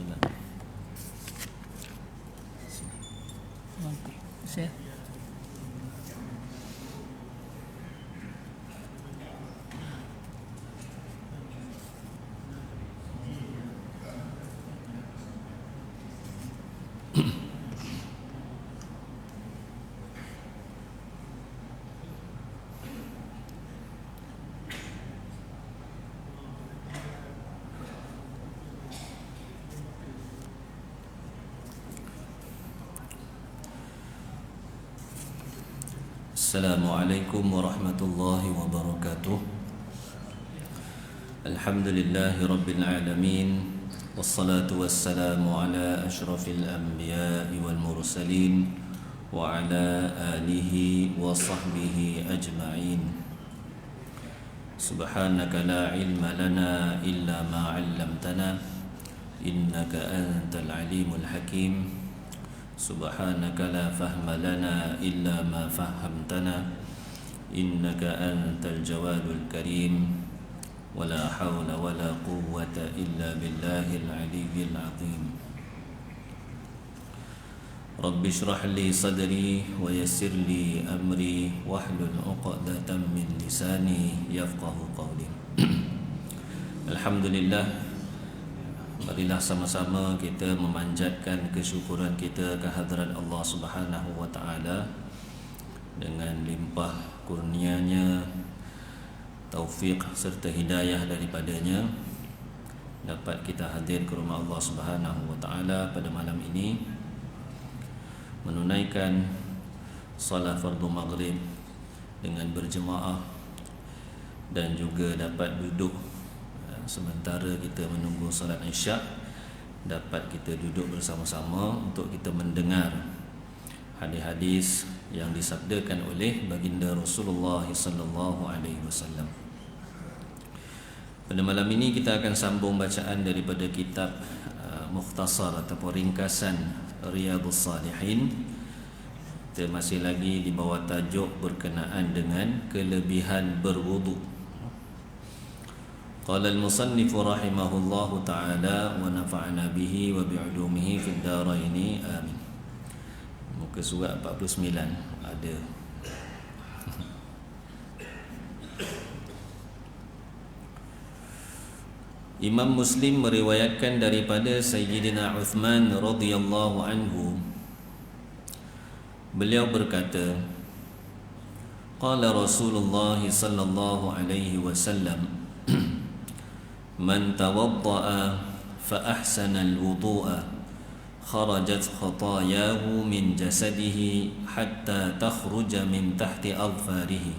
Bismillah. Saya Assalamualaikum warahmatullahi wabarakatuh. Alhamdulillahi rabbil alamin. Wassalatu wassalamu ala ashrafil anbiya'i wal mursalin wa ala alihi wa sahbihi ajma'in. Subhanaka la ilma lana illa ma 'allamtana innaka antal alimul hakim. Subhanaka la fahma lana illa ma fahamtana innaka antal jawadul karim. Wala hawla wala quwwata illa billahil aliyyil azim. Rabbi shrah li sadri wa yassir li amri wahlul 'uqdatam min lisani yafqahu qawli. Alhamdulillah, marilah sama-sama kita memanjatkan kesyukuran kita kehadrat Allah Subhanahu wa taala dengan limpah kurnianya, taufik serta hidayah daripadanya, dapat kita hadir ke rumah Allah Subhanahu wa taala pada malam ini menunaikan salat fardu maghrib dengan berjemaah dan juga dapat duduk sementara kita menunggu salat isyak, dapat kita duduk bersama-sama untuk kita mendengar hadis-hadis yang disabdakan oleh baginda Rasulullah sallallahu alaihi wasallam. Pada malam ini kita akan sambung bacaan daripada kitab mukhtasar ataupun ringkasan Riyadhus Salihin. Kita masih lagi di bawah tajuk berkenaan dengan kelebihan berwudu. Qala al-musannif rahimahullahu ta'ala wa nafa'ana bihi wa bi'ulumihi fid daraini amin. Muka surat 49 ada. Imam Muslim meriwayatkan daripada Sayyidina Uthman radhiyallahu anhu, beliau berkata, qala Rasulullah sallallahu alaihi wasallam, man tawadda'a fa ahsana al-wudu'a kharajat khatayahu min jasadihi hatta takhruja min tahti adfarihi.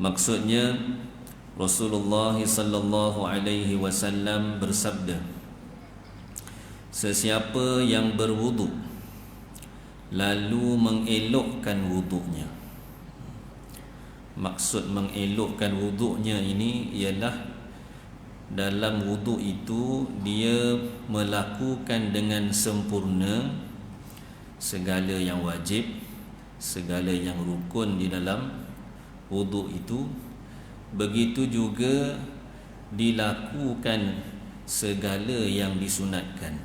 Maksudnya Rasulullah sallallahu alaihi wasallam bersabda, sesiapa yang berwudu lalu mengelokkan wudunya. Maksud mengelokkan wudunya ini ialah dalam wudu itu dia melakukan dengan sempurna segala yang wajib, segala yang rukun di dalam wudu itu. Begitu juga dilakukan segala yang disunatkan.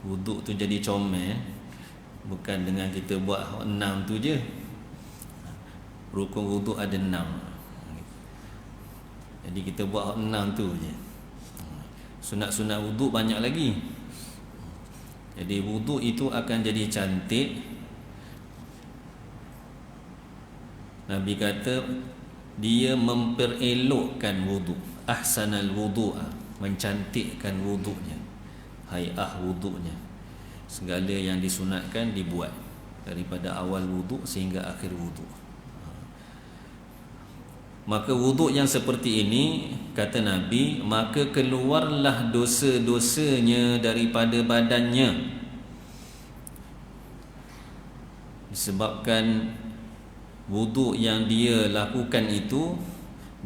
Wudu tu jadi comel, bukan dengan kita buat 6 tu je. Rukun wudu ada 6. Jadi kita buat 6 tu je. Sunat-sunat wudu banyak lagi. Jadi wudu itu akan jadi cantik. Nabi kata dia memperelokkan wudu, ahsanal wudu'a, mencantikkan wudunya, hai'ah wudunya. Segala yang disunatkan dibuat daripada awal wudu sehingga akhir wudu. Maka wudu yang seperti ini, kata Nabi, maka keluarlah dosa-dosanya daripada badannya, disebabkan wudu yang dia lakukan itu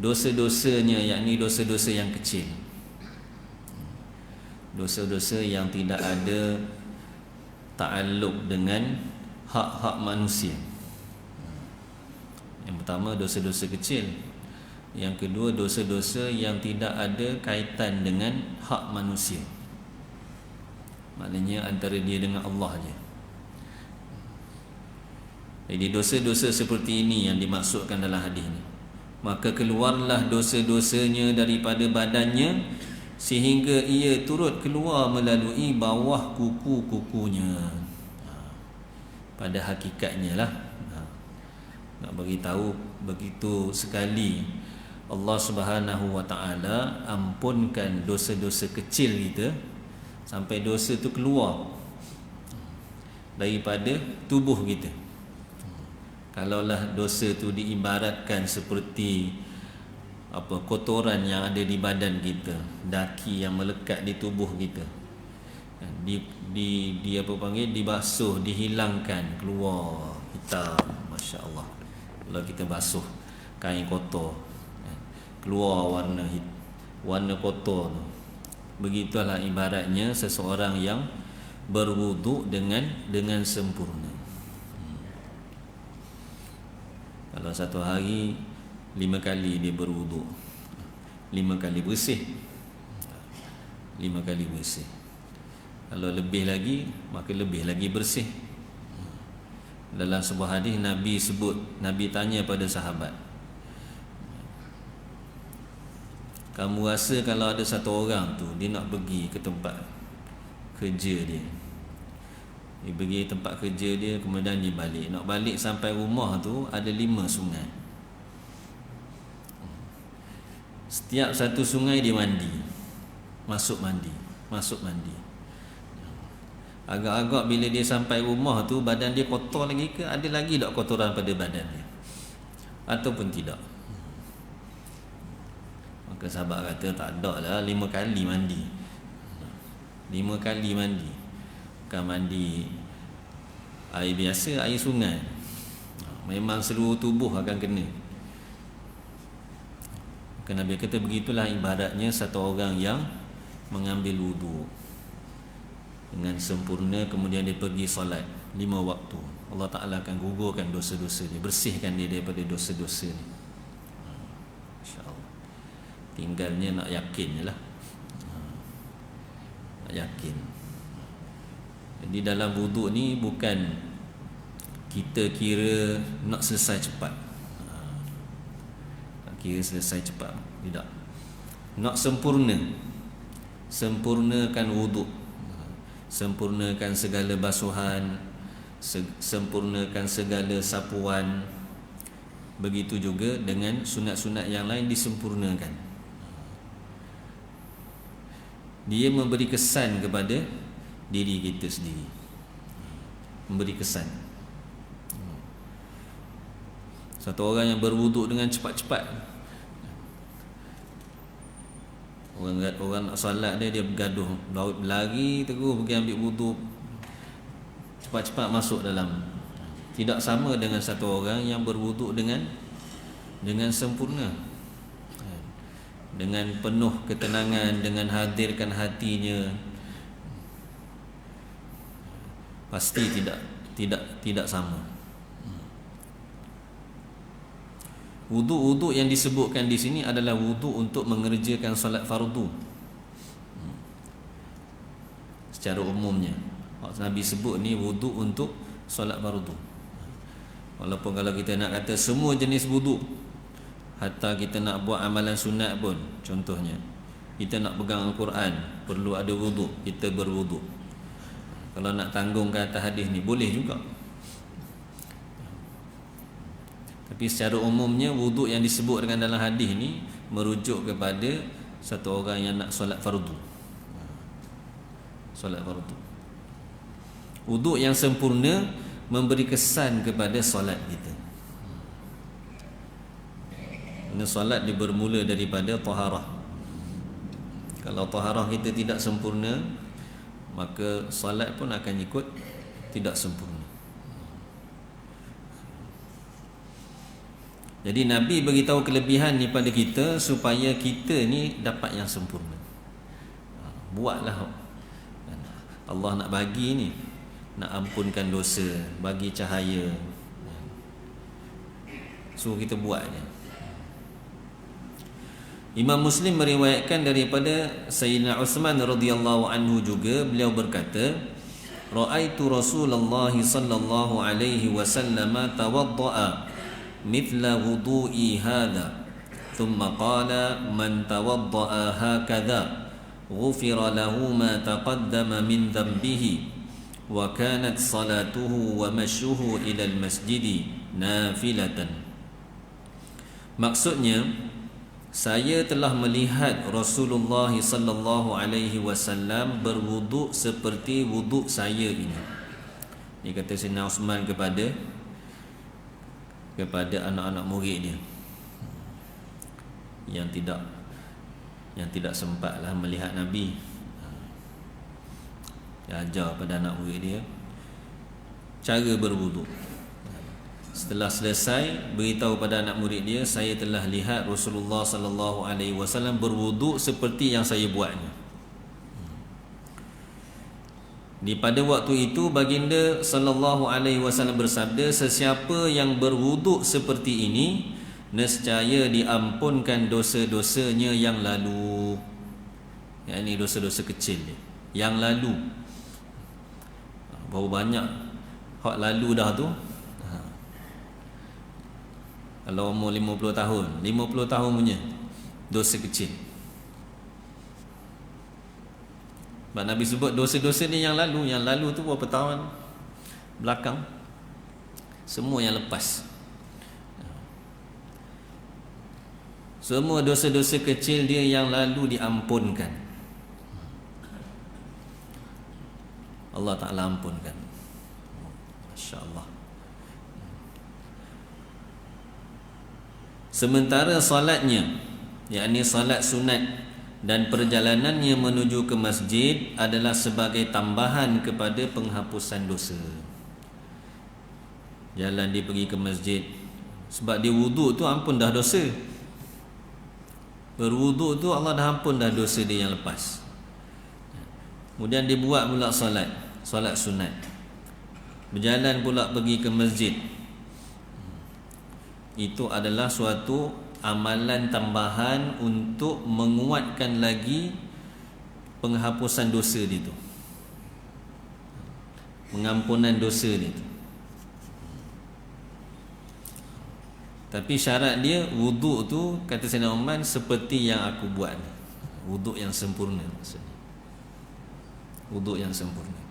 dosa-dosanya, yakni dosa-dosa yang kecil, dosa-dosa yang tidak ada ta'alluq dengan hak-hak manusia. Yang pertama dosa-dosa kecil. Yang kedua, dosa-dosa yang tidak ada kaitan dengan hak manusia. Maknanya antara dia dengan Allah je. Jadi dosa-dosa seperti ini yang dimaksudkan dalam hadis ni. Maka keluarlah dosa-dosanya daripada badannya sehingga ia turut keluar melalui bawah kuku-kukunya. Pada hakikatnya lah, nak bagi tahu begitu sekali Allah Subhanahu wa taala ampunkan dosa-dosa kecil kita sampai dosa tu keluar daripada tubuh kita. Kalaulah dosa tu diibaratkan seperti kotoran yang ada di badan kita, daki yang melekat di tubuh kita, dibasuh, dihilangkan, keluar hitam, masya-Allah. Kalau kita basuh kain kotor, keluar warna kotor tu. Begitulah ibaratnya seseorang yang berwuduk dengan sempurna. Kalau satu hari 5 kali dia berwuduk, 5 kali bersih, 5 kali bersih. Kalau lebih lagi, maka lebih lagi bersih. Dalam sebuah hadis Nabi tanya pada sahabat, kamu rasa kalau ada satu orang tu dia nak pergi ke tempat kerja dia, pergi tempat kerja dia, kemudian dia balik, nak balik sampai rumah tu ada 5 sungai. Setiap satu sungai dia mandi, masuk mandi. Agak-agak bila dia sampai rumah tu, badan dia kotor lagi ke, ada lagi tak kotoran pada badan dia, ataupun tidak? Maka sahabat kata tak ada lah, 5 kali mandi. 5 kali mandi. Bukan mandi air biasa, air sungai. Memang seluruh tubuh akan kena. Maka Nabi kata begitulah ibaratnya satu orang yang mengambil wudu dengan sempurna, kemudian dia pergi solat 5 waktu. Allah Ta'ala akan gugurkan dosa-dosa dia, bersihkan dia daripada dosa-dosa ni. InsyaAllah. Tinggalnya nak yakin je lah. Nak yakin. Jadi dalam wuduk ni bukan kita kira nak selesai cepat, kira selesai cepat, tidak. Nak sempurnakan wuduk, sempurnakan segala basuhan, sempurnakan segala sapuan. Begitu juga dengan sunat-sunat yang lain disempurnakan. Dia memberi kesan kepada diri kita sendiri, memberi kesan. Satu orang yang berwuduk dengan cepat-cepat, orang nak solat dia bergaduh, lari terus pergi ambil wuduk, cepat-cepat masuk dalam. Tidak sama dengan satu orang yang berwuduk dengan sempurna, dengan penuh ketenangan, dengan hadirkan hatinya. Pasti tidak sama. Wuduk yang disebutkan di sini adalah wuduk untuk mengerjakan solat fardu. Secara umumnya Nabi sebut ni wuduk untuk solat fardu. Walaupun kalau kita nak kata semua jenis wuduk, hatta kita nak buat amalan sunat pun, contohnya kita nak pegang Al-Quran, perlu ada wuduk, kita berwuduk. Kalau nak tanggung ke atas hadis ni boleh juga. Tapi secara umumnya wuduk yang disebut dengan dalam hadis ni merujuk kepada satu orang yang nak solat fardu. Solat fardu. Wuduk yang sempurna memberi kesan kepada solat kita. Ini solat dia bermula daripada taharah. Kalau taharah kita tidak sempurna, maka solat pun akan ikut tidak sempurna. Jadi Nabi beritahu kelebihan ni pada kita supaya kita ni dapat yang sempurna. Buatlah. Allah nak bagi ni, nak ampunkan dosa, bagi cahaya, suruh kita buat je. Imam Muslim meriwayatkan daripada Sayyidina Uthman radhiyallahu anhu juga, beliau berkata, ra'aitu Rasulullah sallallahu alaihi wasallam tawadda'a mithla wudu'i hadha thumma qala man tawadda'a hakadha ghufira lahu ma taqaddama min dhanbihi wa kanat salatuhu wa mashyuhu ila al-masjidi nafilatan. Maksudnya, saya telah melihat Rasulullah sallallahu alaihi wasallam berwuduk seperti wuduk saya ini. Ini kata Sayyidina Uthman kepada anak-anak murid dia yang tidak sempatlah melihat Nabi. Dia ajar pada anak murid dia cara berwuduk. Setelah selesai, beritahu pada anak murid dia, saya telah lihat Rasulullah sallallahu alaihi wasallam berwuduk seperti yang saya buat ni. Di pada waktu itu baginda sallallahu alaihi wasallam bersabda, sesiapa yang berwuduk seperti ini nescaya diampunkan dosa-dosanya yang lalu. Yang ini dosa-dosa kecil dia, yang lalu. Berapa banyak hak lalu dah tu. Kalau umur 50 tahun 50 tahun punya dosa kecil. Sebab Nabi sebut dosa-dosa ni yang lalu. Yang lalu tu berapa tahun belakang, semua yang lepas. Semua dosa-dosa kecil dia yang lalu diampunkan. Allah Ta'ala ampunkan. Masya Allah. Sementara salatnya, yakni salat sunat dan perjalanannya menuju ke masjid adalah sebagai tambahan kepada penghapusan dosa. Jalan dia pergi ke masjid, sebab dia wuduk tu ampun dah dosa. Berwuduk tu Allah dah ampun dah dosa dia yang lepas. Kemudian dia buat pula salat sunat. Berjalan pula pergi ke masjid. Itu adalah suatu amalan tambahan untuk menguatkan lagi penghapusan dosa dia tu, pengampunan dosa dia tu. Tapi syarat dia wuduk tu, kata Sayyidina Umar, seperti yang aku buat ni. Wuduk yang sempurna maksudnya. Wuduk yang sempurna.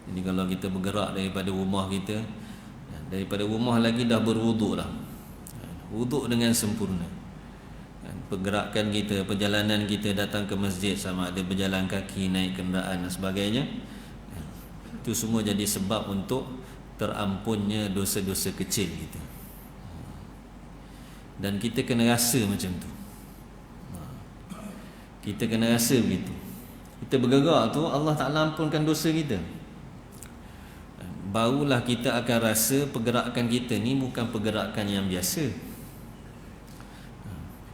Jadi kalau kita bergerak daripada rumah kita, daripada rumah lagi dah berwuduk dah, wuduk dengan sempurna. Pergerakan kita, perjalanan kita datang ke masjid, sama ada berjalan kaki, naik kenderaan dan sebagainya, itu semua jadi sebab untuk terampunnya dosa-dosa kecil kita. Dan kita kena rasa macam tu. Kita kena rasa begitu. Kita bergerak tu, Allah Ta'ala ampunkan dosa kita. Barulah kita akan rasa pergerakan kita ni bukan pergerakan yang biasa.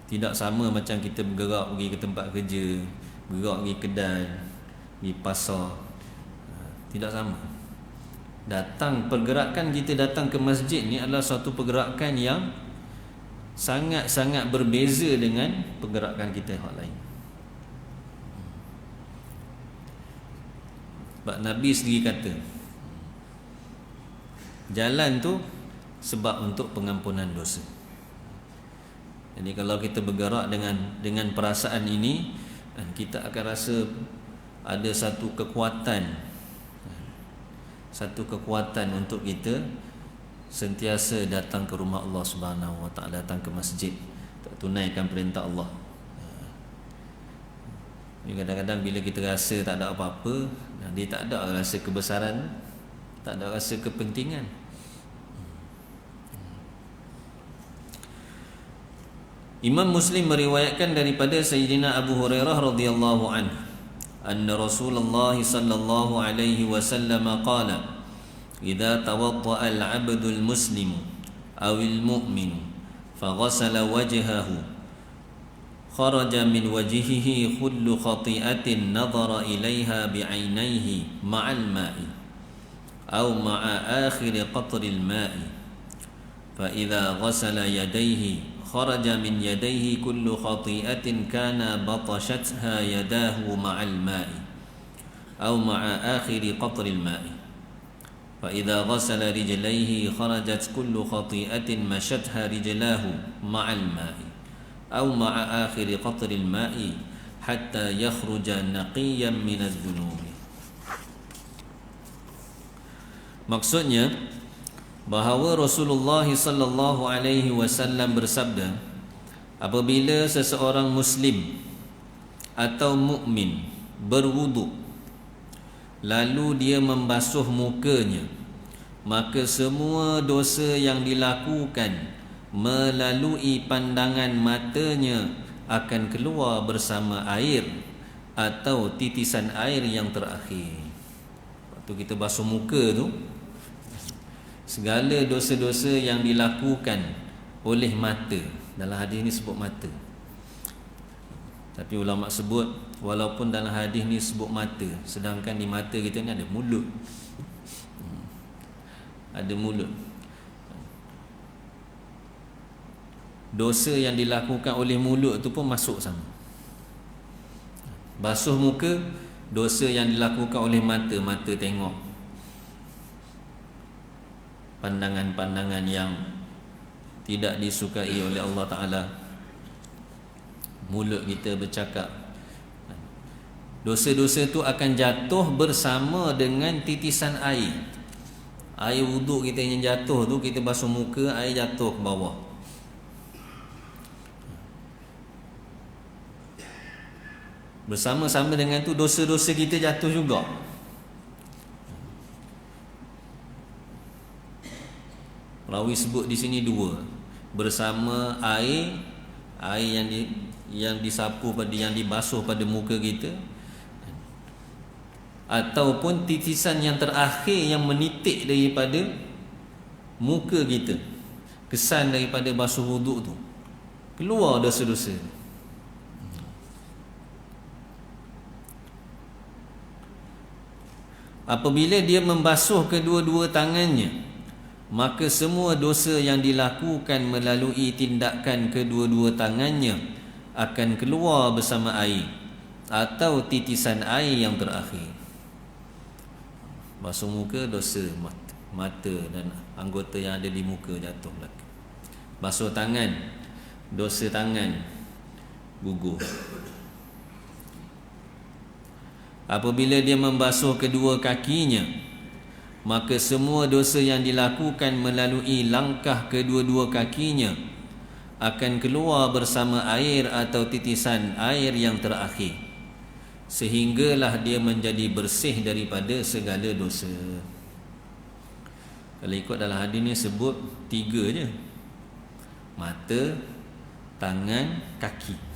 Tidak sama macam kita bergerak pergi ke tempat kerja, bergerak pergi kedai, pergi pasar. Tidak sama. Pergerakan kita datang ke masjid ni adalah suatu pergerakan yang sangat-sangat berbeza dengan pergerakan kita yang lain. Sebab Nabi sendiri kata, jalan tu sebab untuk pengampunan dosa. Jadi kalau kita bergerak dengan perasaan ini, kita akan rasa ada satu kekuatan untuk kita sentiasa datang ke rumah Allah Subhanahu Wa Taala, datang ke masjid, tunaikan perintah Allah. Kadang-kadang bila kita rasa tak ada apa-apa, dia tak ada rasa kebesaran, tak ada rasa kepentingan. Imam Muslim meriwayatkan daripada Sayyidina Abu Hurairah radhiyallahu anhu, anna Rasulullah sallallahu alaihi wasallam qala, idza tawadda'a al-'abdu al-muslimu aw al-mu'minu faghasala wajhahu kharaja min wajhihi kullu khati'atin nadhara ilaiha bi'ainaihi ma'al ma'i aw ma'a akhir qatri al-ma'i fa idza ghasala yadayhi kharaja min yadayhi kullu khati'atin kana batashatha yadahu ma'al ma'i aw ma'a akhiri qatril ma'i fa idza ghasala rijlaihi kharajat kullu khati'atin mashatha rijlahu ma'al ma'i aw ma'a akhiri qatril ma'i hatta yakhruja naqiyan minaz dhunubi. Maksudnya bahawa Rasulullah sallallahu alaihi wasallam bersabda, apabila seseorang muslim atau mukmin berwuduk lalu dia membasuh mukanya, maka semua dosa yang dilakukan melalui pandangan matanya akan keluar bersama air atau titisan air yang terakhir. Waktu kita basuh muka tu, segala dosa-dosa yang dilakukan oleh mata, dalam hadis ni sebut mata, tapi ulama sebut walaupun dalam hadis ni sebut mata, sedangkan di mata kita ni ada mulut, ada mulut. Dosa yang dilakukan oleh mulut tu pun masuk sama. Basuh muka, dosa yang dilakukan oleh mata, mata tengok pandangan-pandangan yang tidak disukai oleh Allah Ta'ala. Mulut kita bercakap, dosa-dosa tu akan jatuh bersama dengan titisan air. Air wuduk kita yang jatuh tu, kita basuh muka, air jatuh ke bawah. Bersama-sama dengan tu dosa-dosa kita jatuh juga. Rawi sebut di sini dua, bersama air yang disapu pada, yang dibasuh pada muka kita, ataupun titisan yang terakhir yang menitik daripada muka kita, kesan daripada basuh wuduk tu, keluar dosa-dosa. Apabila dia membasuh kedua-dua tangannya, maka semua dosa yang dilakukan melalui tindakan kedua-dua tangannya akan keluar bersama air atau titisan air yang terakhir. Basuh muka, dosa mata dan anggota yang ada di muka jatuh belakang. Basuh tangan, dosa tangan gugur. Apabila dia membasuh kedua kakinya, maka semua dosa yang dilakukan melalui langkah kedua-dua kakinya akan keluar bersama air atau titisan air yang terakhir, sehinggalah dia menjadi bersih daripada segala dosa. Kalau ikut dalam hadis ni sebut 3 je, mata, tangan, kaki.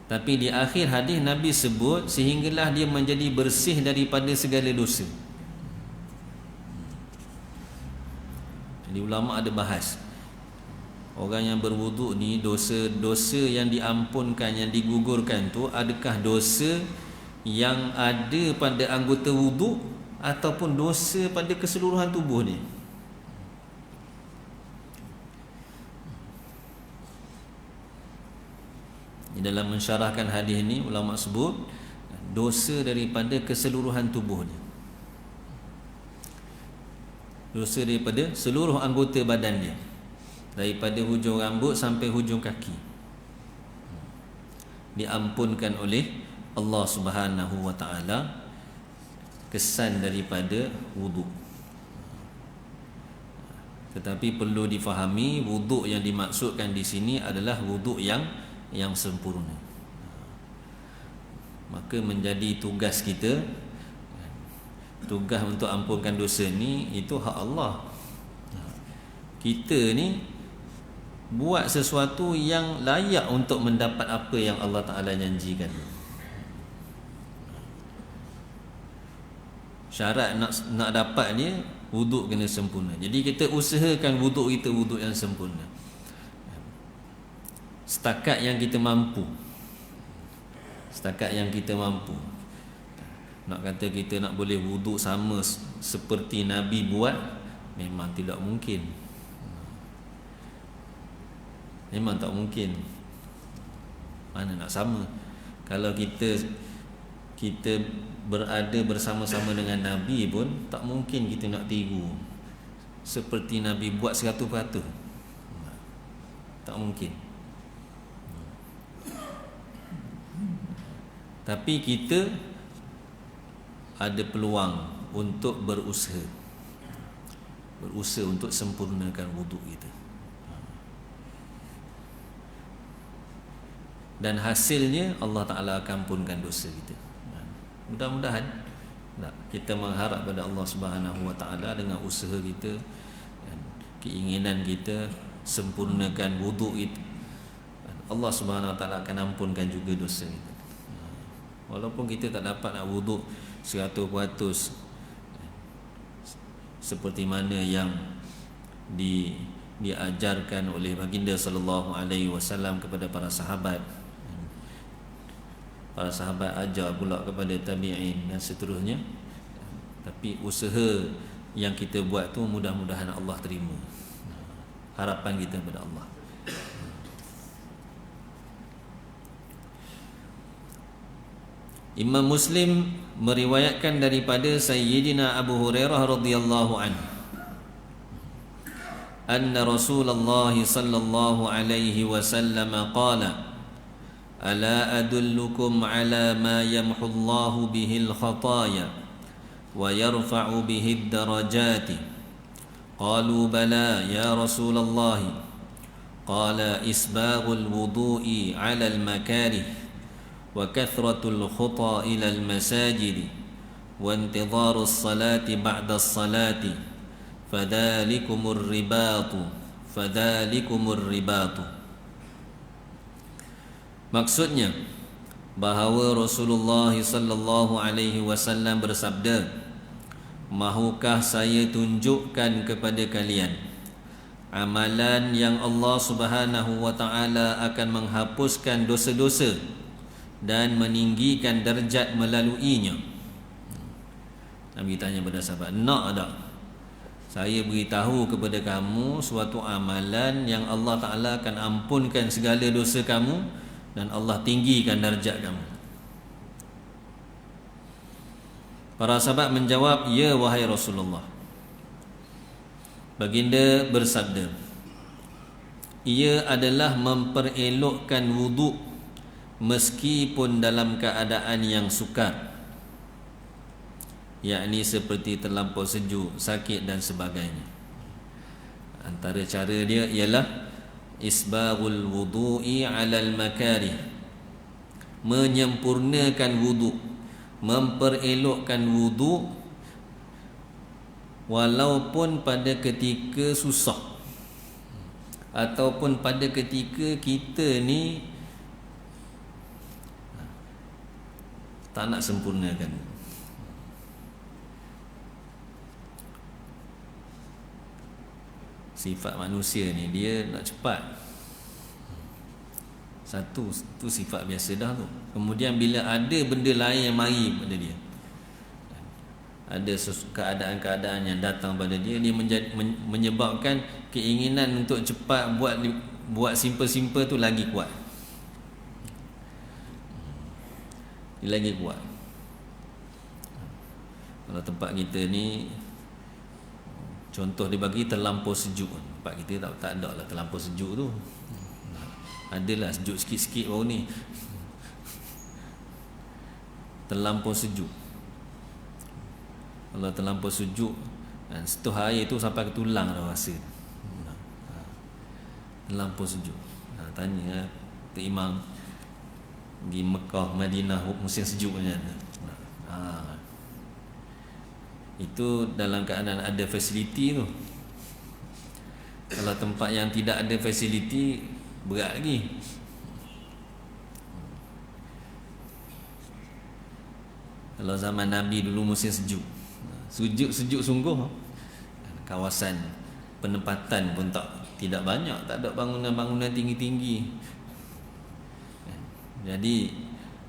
Tapi di akhir hadis Nabi sebut sehinggalah dia menjadi bersih daripada segala dosa. Jadi ulama ada bahas, orang yang berwuduk ni, dosa-dosa yang diampunkan, yang digugurkan tu, adakah dosa yang ada pada anggota wuduk ataupun dosa pada keseluruhan tubuh ni? Dalam mensyarahkan hadis ni, ulama sebut dosa daripada keseluruhan tubuhnya, dosa daripada seluruh anggota badan dia, daripada hujung rambut sampai hujung kaki, diampunkan oleh Allah Subhanahu wa ta'ala, kesan daripada wuduk. Tetapi perlu difahami, wuduk yang dimaksudkan di sini adalah wuduk yang sempurna. Maka menjadi tugas kita, tugas untuk ampunkan dosa ni, itu hak Allah. Kita ni buat sesuatu yang layak untuk mendapat apa yang Allah Ta'ala janjikan. Syarat nak dapat dia, wuduk kena sempurna. Jadi kita usahakan wuduk kita wuduk yang sempurna, setakat yang kita mampu. Setakat yang kita mampu. Nak kata kita nak boleh wuduk sama seperti Nabi buat, memang tidak mungkin. Memang tak mungkin. Mana nak sama? Kalau kita berada bersama-sama dengan Nabi pun tak mungkin kita nak tiru seperti Nabi buat 100%. Tak mungkin. Tapi kita ada peluang untuk berusaha untuk sempurnakan wuduk kita. Dan hasilnya Allah Ta'ala akan ampunkan dosa kita. Mudah-mudahan kita mengharap pada Allah Subhanahu Wa Ta'ala dengan usaha kita, keinginan kita sempurnakan wuduk itu, Allah Subhanahu Wa Ta'ala akan ampunkan juga dosa kita. Walaupun kita tak dapat nak wuduk 100% seperti mana yang diajarkan oleh baginda sallallahu alaihi wasallam kepada para sahabat. Para sahabat ajar pula kepada tabi'in dan seterusnya. Tapi usaha yang kita buat tu mudah-mudahan Allah terima. Harapan kita kepada Allah. Imam Muslim meriwayatkan daripada Sayyidina Abu Hurairah radhiyallahu anhu, anna Rasulullah sallallahu alaihi wasallam qala, ala adullukum ala ma yamhu Allahu bihi al-khataya wa yarfa'u bihi ad-darajati. Qalu bala ya Rasulullah. Qala isbaghul wudu'i ala al-makarih وكثرة الخطى إلى المساجد وانتظار الصلاة بعد الصلاة فذلكم الرباط. Maksudnya bahawa Rasulullah sallallahu alaihi wasallam bersabda, mahukah saya tunjukkan kepada kalian amalan yang Allah Subhanahu wa taala akan menghapuskan dosa-dosa dan meninggikan darjat melaluinya? Nabi tanya pada sahabat, nak tak saya beritahu kepada kamu suatu amalan yang Allah Ta'ala akan ampunkan segala dosa kamu dan Allah tinggikan darjat kamu? Para sahabat menjawab, ya wahai Rasulullah. Baginda bersabda, ia adalah memperelokkan wuduk meskipun dalam keadaan yang sukar, yakni seperti terlampau sejuk, sakit dan sebagainya. Antara cara dia ialah isbaghul wudu'i 'alal makarih, menyempurnakan wuduk, memperelokkan wuduk walaupun pada ketika susah ataupun pada ketika kita ni tak nak sempurnakan. Sifat manusia ni dia nak cepat. Satu tu sifat biasa dah tu. Kemudian bila ada benda lain yang mari pada dia, ada keadaan-keadaan yang datang pada dia, dia menyebabkan keinginan untuk cepat buat simple-simple tu lagi kuat. Lagi kuat. Kalau tempat kita ni, contoh dia bagi terlampau sejuk. Tempat kita tak ada lah terlampau sejuk tu. Adalah sejuk sikit-sikit baru ni. Terlampau sejuk. Kalau terlampau sejuk, setuh air tu sampai ke tulang dah rasa. Terlampau sejuk. Tanya Tok Imam di Mekah, Madinah musim sejuk macam mana? Itu dalam keadaan ada fasiliti tu. Kalau tempat yang tidak ada fasiliti, berat lagi. Kalau zaman Nabi dulu musim sejuk, sejuk sungguh. Kawasan penempatan pun tidak banyak, tak ada bangunan-bangunan tinggi-tinggi. Jadi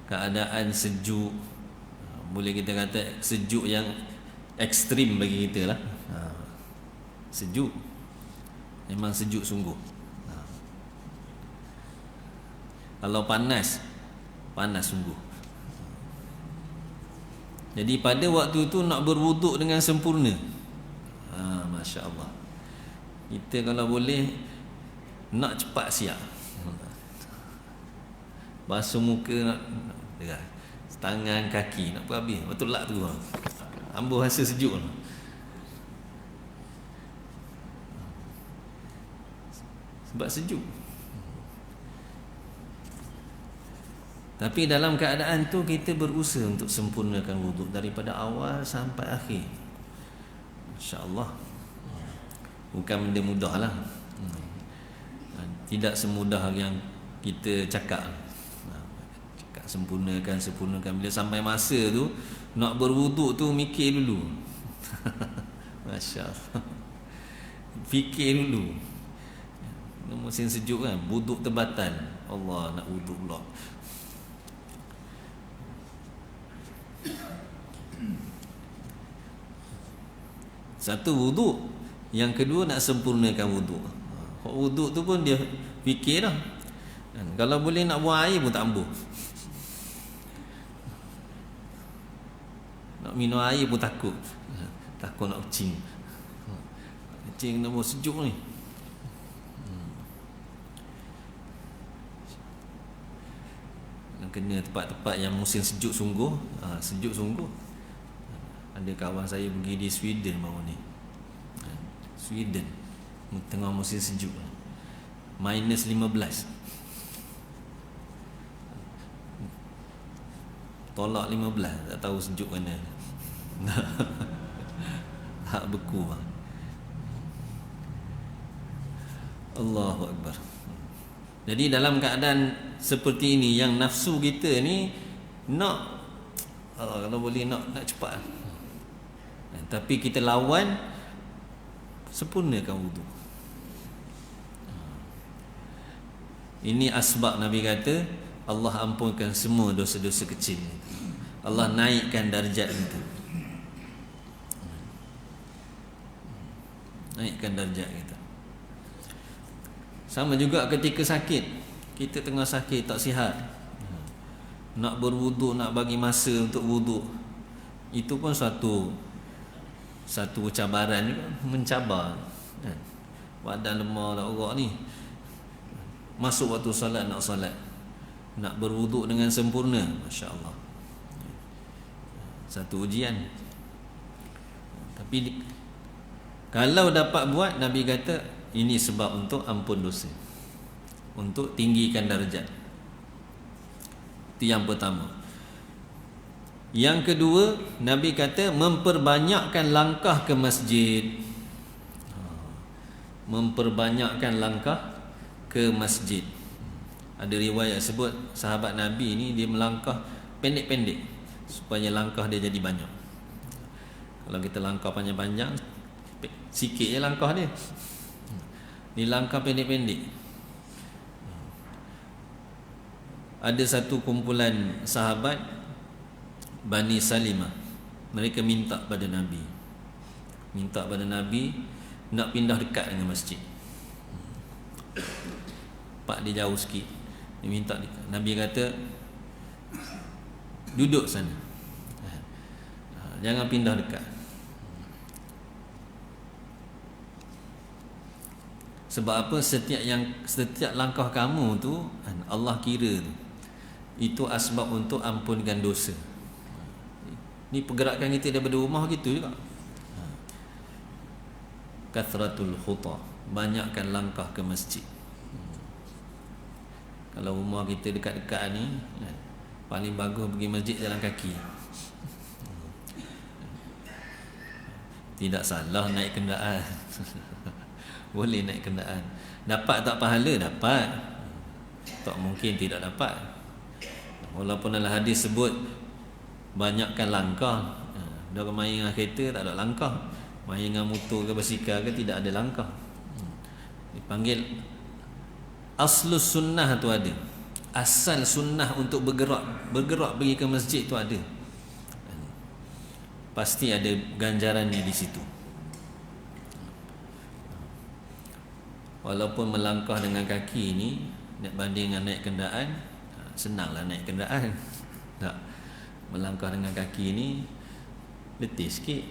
keadaan sejuk, boleh kita kata sejuk yang ekstrim bagi kita lah. Sejuk, memang sejuk sungguh. Kalau panas, panas sungguh. Jadi pada waktu itu nak berwuduk dengan sempurna. Masya Allah. Kita kalau boleh nak cepat siap. Basuh muka nak tangan kaki nak habis. Betul lah tu. Ambil rasa sejuk. Sebab sejuk. Tapi dalam keadaan tu kita berusaha untuk sempurnakan wuduk daripada awal sampai akhir. Insya-Allah. Bukan benda mudah lah. Tidak semudah yang kita cakap. Sempurnakan. Bila sampai masa tu nak berwuduk tu mikir dulu. Masya Allah. Fikir dulu. Musim sejuk kan, wuduk terbatal. Allah, nak wuduk pula. Satu wuduk, yang kedua nak sempurnakan wuduk. Wuduk tu pun dia fikir dah. Kalau boleh nak buang air pun tak ambuh. Nak minum air pun takut. Takut nak kencing. Kencing nak buang sejuk ni. Kena tempat-tempat yang musim sejuk sungguh. Sejuk sungguh. Ada kawan saya pergi di Sweden baru ni. Sweden tengah musim sejuk, minus 15. Tolak 15. Tak tahu sejuk mana. Tak beku. Allahu Akbar. Jadi dalam keadaan seperti ini, yang nafsu kita ni nak kalau boleh nak cepat. Tapi kita lawan, sempurnakan wuduk. Ini asbab Nabi kata Allah ampunkan semua dosa-dosa kecil. Allah naikkan darjat kita. Naikkan darjat kita. Sama juga ketika sakit. Kita tengah sakit, tak sihat, nak berwuduk, nak bagi masa untuk wuduk, itu pun satu cabaran juga, mencabar. Badan lemah lah orang ni, masuk waktu solat, nak berwuduk dengan sempurna, Masya Allah, satu ujian. Tapi kalau dapat buat, Nabi kata ini sebab untuk ampun dosa, untuk tinggikan darjat. Itu yang pertama. Yang kedua, Nabi kata memperbanyakkan langkah ke masjid. Memperbanyakkan langkah ke masjid. Ada riwayat sebut sahabat Nabi ni dia melangkah pendek-pendek supaya langkah dia jadi banyak. Kalau kita langkah panjang-panjang, sikit je langkah dia. Ni langkah pendek-pendek. Ada satu kumpulan sahabat Bani Salimah, mereka minta pada Nabi nak pindah dekat dengan masjid. Pak dia jauh sikit, dia minta dekat. Nabi kata duduk sana, jangan pindah dekat. Sebab apa? Setiap langkah kamu tu Allah kira tu, itu asbab untuk ampunkan dosa. Ni pergerakan kita daripada rumah gitu juga. Kathratul khuta, banyakkan langkah ke masjid. Kalau rumah kita dekat-dekat ni, paling bagus pergi masjid jalan kaki. Tidak salah naik kenderaan. Boleh naik kenderaan. Dapat tak pahala? Dapat. Tak mungkin tidak dapat. Walaupun dalam hadis sebut banyakkan langkah. Dia main dengan kereta tak ada langkah, main dengan motor ke basikal ke tidak ada langkah. Dipanggil aslus sunnah tu ada. Asal sunnah untuk bergerak pergi ke masjid tu ada. Pasti ada ganjarannya di situ. Walaupun melangkah dengan kaki ni Nak banding dengan naik kenderaan, senanglah naik kenderaan. Tak, melangkah dengan kaki ni letih sikit.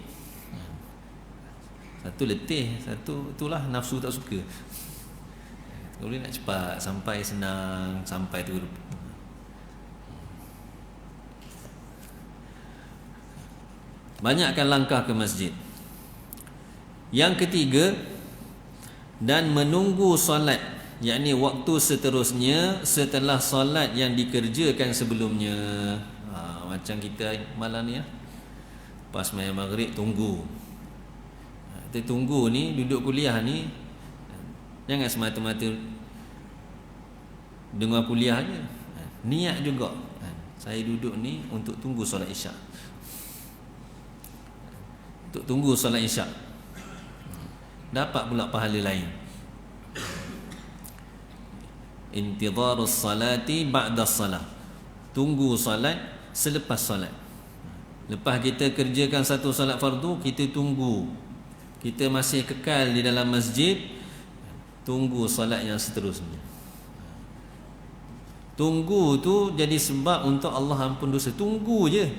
Satu letih, satu itulah nafsu tak suka. Boleh nak cepat sampai senang, sampai tu. Banyakkan langkah ke masjid. Yang ketiga, dan menunggu solat, yakni waktu seterusnya setelah solat yang dikerjakan sebelumnya. Macam kita malam ni pas sembahyang maghrib tunggu. Kita tunggu ni, duduk kuliah ni, jangan semata-mata dengar kuliah je. Niat juga. Saya duduk ni untuk tunggu solat isyak. Untuk tunggu solat isyak. Dapat pula pahala lain. Intidharus salati ba'da salat. Tunggu solat selepas solat. Lepas kita kerjakan satu solat fardu, kita tunggu. Kita masih kekal di dalam masjid, tunggu solat yang seterusnya. Tunggu tu jadi sebab untuk Allah ampun dosa. Tunggu je.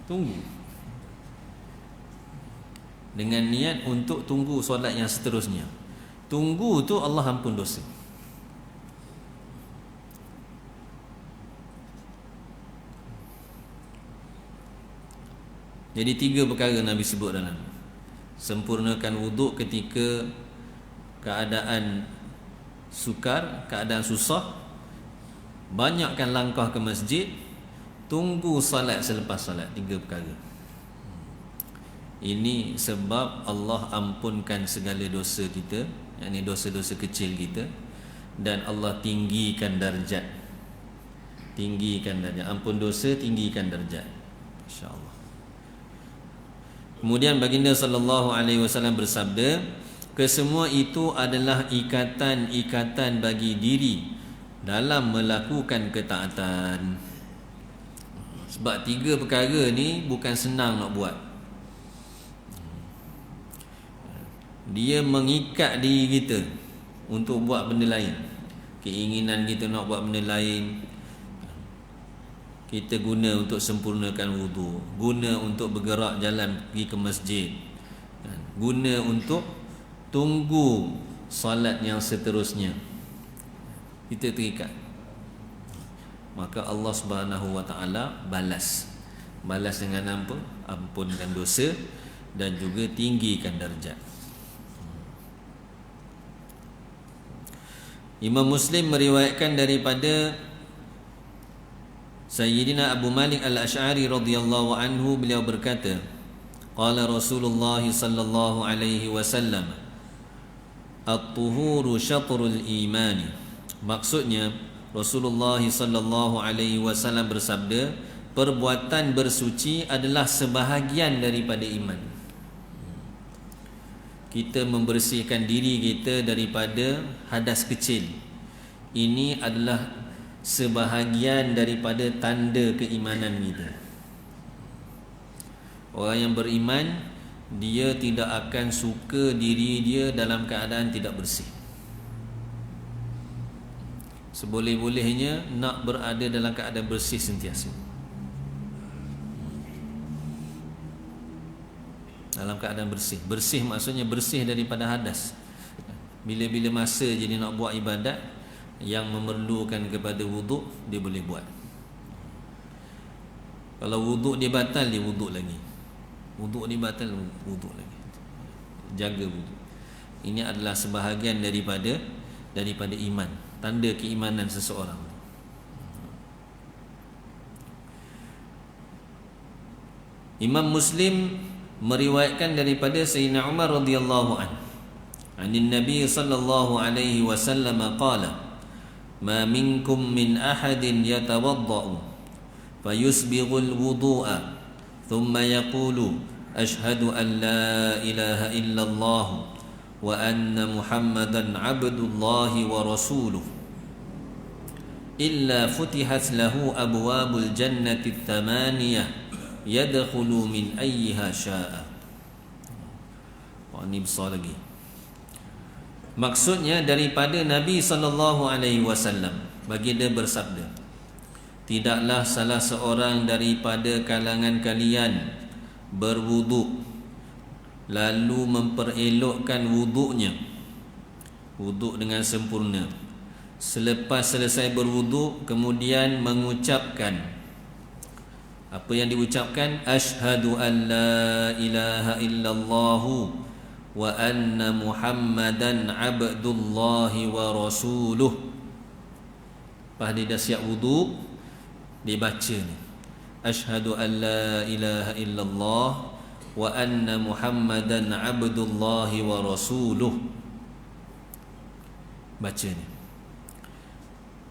Tunggu. Dengan niat untuk tunggu solat yang seterusnya. Tunggu tu Allah ampun dosa. Jadi 3 perkara Nabi sebut dalam. Sempurnakan wuduk ketika keadaan sukar, keadaan susah. Banyakkan langkah ke masjid. Tunggu salat selepas salat. 3 perkara. Ini sebab Allah ampunkan segala dosa kita, yakni dosa-dosa kecil kita, dan Allah tinggikan darjat. Tinggikan darjat. Ampun dosa, tinggikan darjat. Insya-Allah. Kemudian baginda sallallahu alaihi wasallam bersabda, kesemua itu adalah ikatan-ikatan bagi diri dalam melakukan ketaatan. Sebab 3 perkara ni bukan senang nak buat. Dia mengikat diri kita untuk buat benda lain. Keinginan kita nak buat benda lain, kita guna untuk sempurnakan wudu, guna untuk bergerak jalan pergi ke masjid, guna untuk tunggu salat yang seterusnya. Kita terikat. Maka Allah Subhanahu wa taala balas dengan apa? Ampunkan dosa dan juga tinggikan darjat. Imam Muslim meriwayatkan daripada Sayyidina Abu Malik Al-Asy'ari radhiyallahu anhu, beliau berkata, qala Rasulullah sallallahu alaihi wasallam, at-tuhuru syatrul iman. Maksudnya Rasulullah sallallahu alaihi wasallam bersabda, perbuatan bersuci adalah sebahagian daripada iman. Kita membersihkan diri kita daripada hadas kecil. Ini adalah sebahagian daripada tanda keimanan kita. Orang yang beriman, dia tidak akan suka diri dia dalam keadaan tidak bersih. Seboleh-bolehnya nak berada dalam keadaan bersih sentiasa. Dalam keadaan bersih. Bersih maksudnya bersih daripada hadas. Bila-bila masa jadi nak buat ibadat yang memerlukan kepada wuduk, dia boleh buat. Kalau wuduk dia batal, dia wuduk lagi. Wuduk dia batal, wuduk lagi. Jaga wuduk. Ini adalah sebahagian daripada iman, tanda keimanan seseorang. Imam Muslim meriwayatkan daripada Sayyidina Umar radhiyallahu anhu, anin Nabi sallallahu alaihi wasallam qala, ma minkum min ahadin yatawaddau fayusbighul wudu'a thumma yaqulu ashhadu an la ilaha illallah wa anna muhammadan abdullahi wa rasuluh illa futihat lahu abwabul jannati thamaniyah yadkhulu min ayyiha syaa. Ini besar lagi. Maksudnya daripada Nabi SAW. Baginda bersabda, tidaklah salah seorang daripada kalangan kalian berwuduk lalu memperelokkan wuduknya, wuduk dengan sempurna, selepas selesai berwuduk kemudian mengucapkan apa yang diucapkan, asyhadu an la ilaha illallah wa anna muhammadan abdullahi wa rasuluh. Lepas dia dah siap wuduk, dia baca ni, asyhadu an la ilaha illallah wa anna muhammadan abdullahi wa rasuluh. Baca ni.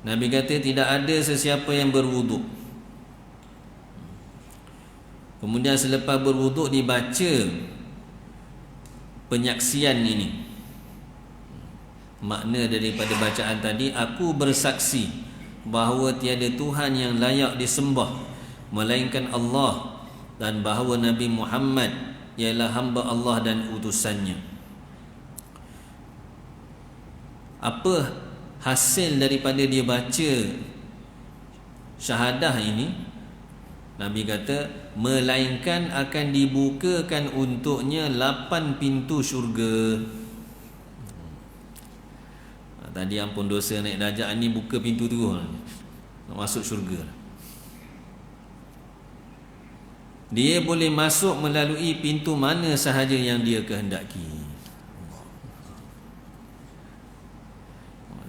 Nabi kata tidak ada sesiapa yang berwuduk, kemudian selepas berwuduk dibaca penyaksian ini. Makna daripada bacaan tadi, aku bersaksi bahawa tiada Tuhan yang layak disembah melainkan Allah, dan bahawa Nabi Muhammad ialah hamba Allah dan utusannya. Apa hasil daripada dia baca syahadah ini? Nabi kata, melainkan akan dibukakan untuknya 8 pintu syurga. Tadi ampun dosa naik darjat, ni buka pintu tu nak masuk syurga. Dia boleh masuk melalui pintu mana sahaja yang dia kehendaki.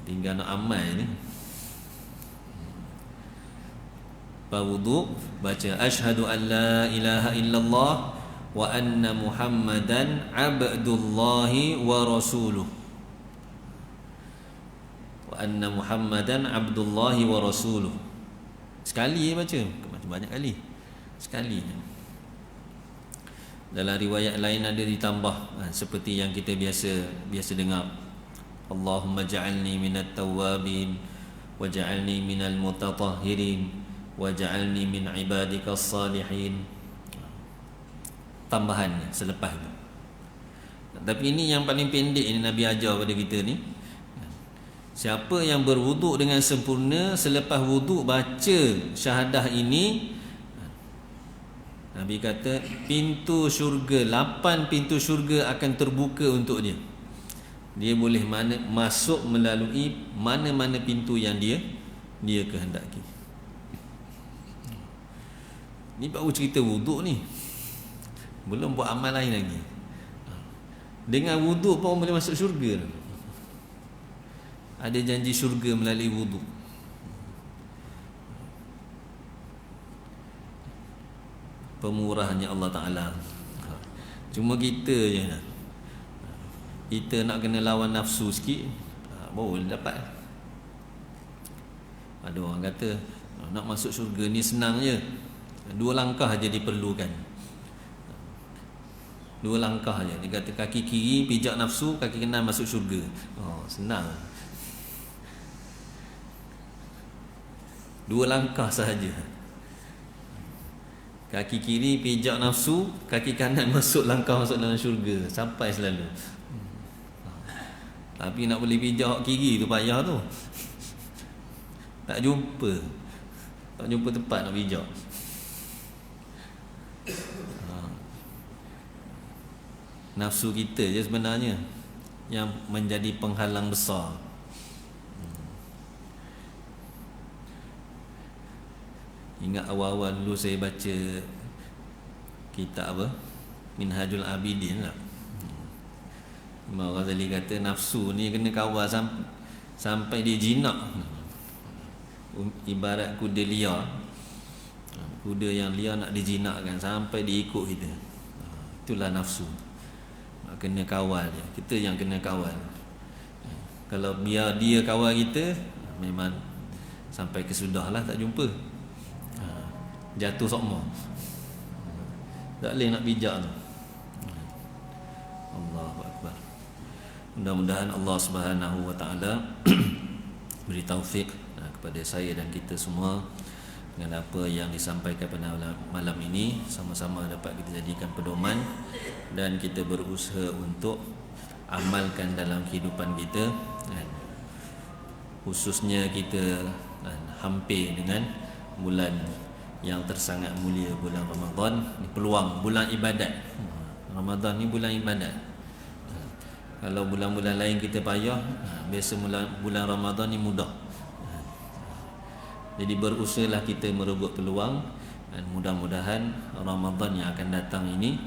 Tinggal nak amal ni. Wuduk, baca asyhadu an la ilaha illallah wa anna muhammadan abdullahi wa rasuluh. Wa anna muhammadan abdullahi wa rasuluh. Sekali baca, macam banyak kali. Sekali. Dalam riwayat lain ada ditambah seperti yang kita biasa dengar. Allahumma ja'alni minat tawwabin waj'alni minal mutatahhirin waj'alni min ibadikas salihin. Tambahan selepas itu. Tapi ini yang paling pendek ini Nabi ajar pada kita ni. Siapa yang berwuduk dengan sempurna, selepas wuduk baca syahadah ini, Nabi kata pintu syurga, 8 pintu syurga akan terbuka untuk dia. Dia boleh masuk melalui mana-mana pintu yang dia kehendaki. Ni baru cerita wuduk ni, belum buat amal lain lagi. Dengan wuduk pun boleh masuk syurga. Ada janji syurga melalui wuduk. Pemurahnya Allah Ta'ala. Cuma kita je, kita nak kena lawan nafsu sikit, baru dapat. Ada orang kata nak masuk syurga ni senang je, 2 langkah je diperlukan. 2 langkah je. Dia kata kaki kiri pijak nafsu, kaki kanan masuk syurga. Senang. 2 langkah sahaja. Kaki kiri pijak nafsu, kaki kanan masuk dalam syurga. Sampai selalu. Tapi nak boleh pijak kiri tu payah tu. Tak jumpa tempat nak pijak. Nafsu kita je sebenarnya yang menjadi penghalang besar. Ingat awal-awal dulu saya baca kitab Minhajul Abidin lah. Imam Ghazali kata nafsu ni kena kawal sampai dia jinak. Ibarat kuda liar. Kuda yang liar nak dijinakkan sampai dia ikut kita. Itulah nafsu. Kena kawal je. Kita yang kena kawal. Kalau biar dia kawal kita, memang sampai kesudah lah tak jumpa. Jatuh sokmo. Tak boleh nak bijak tu. Allahu Akbar. Mudah-mudahan Allah Subhanahu Wa Taala beri taufik kepada saya dan kita semua dengan apa yang disampaikan pada malam ini, sama-sama dapat kita jadikan pedoman dan kita berusaha untuk amalkan dalam kehidupan kita, kan? Khususnya kita hampir dengan bulan yang tersangat mulia, bulan Ramadan ni, peluang bulan ibadat. Ramadan ni bulan ibadat. Kalau bulan-bulan lain kita payah, biasa bulan Ramadan ni mudah. Jadi berusahalah kita merebut peluang, dan mudah-mudahan Ramadan yang akan datang ini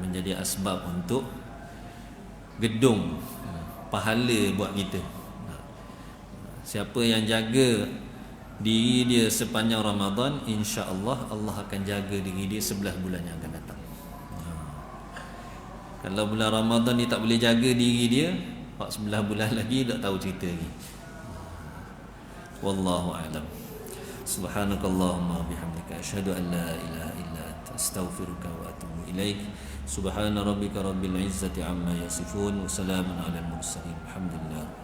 menjadi asbab untuk gedung pahala buat kita. Siapa yang jaga diri dia sepanjang Ramadan, insya-Allah Allah akan jaga diri dia 11 bulan yang akan datang. Kalau bulan Ramadan dia tak boleh jaga diri dia, 11 bulan lagi tak tahu cerita lagi. Wallahu a'lam. Subhanakallahumma bihamdika asyhadu an la ilaha illa anta astaghfiruka wa atubu ilaik. Subhana rabbika rabbil izzati amma yasifun wa salamun alal mursalin. Alhamdulillah.